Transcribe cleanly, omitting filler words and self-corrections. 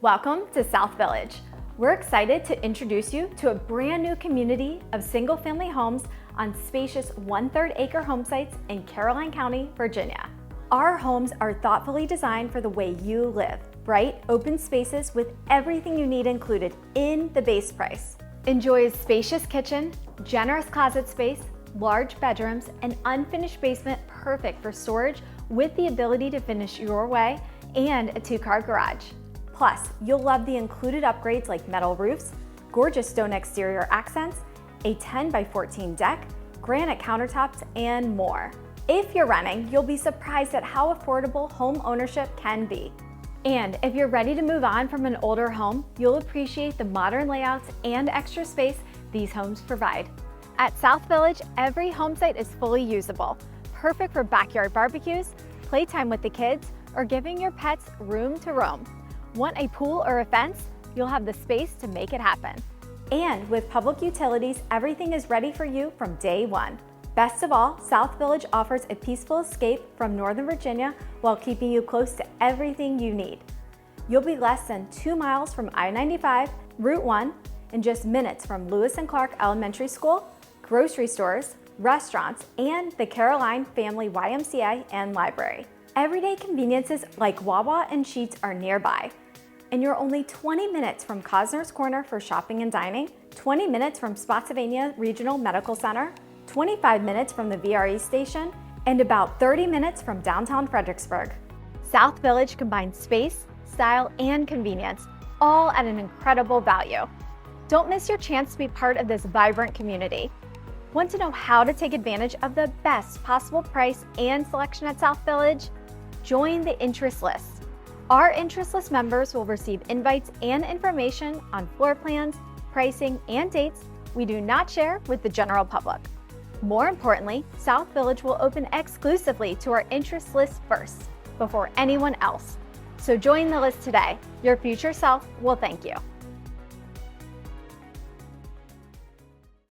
Welcome to South Village. We're excited to introduce you to a brand new community of single-family homes on spacious 1/3 acre home sites in Caroline County, Virginia. Our homes are thoughtfully designed for the way you live. Bright, open spaces with everything you need included in the base price. Enjoy a spacious kitchen, generous closet space, large bedrooms, and unfinished basement perfect for storage with the ability to finish your way, and a 2-car garage. Plus, you'll love the included upgrades like metal roofs, gorgeous stone exterior accents, a 10x14 deck, granite countertops, and more. If you're renting, you'll be surprised at how affordable home ownership can be. And if you're ready to move on from an older home, you'll appreciate the modern layouts and extra space these homes provide. At South Village, every home site is fully usable, perfect for backyard barbecues, playtime with the kids, or giving your pets room to roam. Want a pool or a fence? You'll have the space to make it happen. And with public utilities, everything is ready for you from day one. Best of all, South Village offers a peaceful escape from Northern Virginia while keeping you close to everything you need. You'll be less than 2 miles from I-95, Route 1, and just minutes from Lewis and Clark Elementary School, grocery stores, restaurants, and the Caroline Family YMCA and Library. Everyday conveniences like Wawa and Sheetz are nearby. And you're only 20 minutes from Cosner's Corner for shopping and dining, 20 minutes from Spotsylvania Regional Medical Center, 25 minutes from the VRE station, and about 30 minutes from downtown Fredericksburg. South Village combines space, style, and convenience, all at an incredible value. Don't miss your chance to be part of this vibrant community. Want to know how to take advantage of the best possible price and selection at South Village? Join the interest list. Our interest list members will receive invites and information on floor plans, pricing, and dates we do not share with the general public. More importantly, South Village will open exclusively to our interest list first, before anyone else. So join the list today. Your future self will thank you.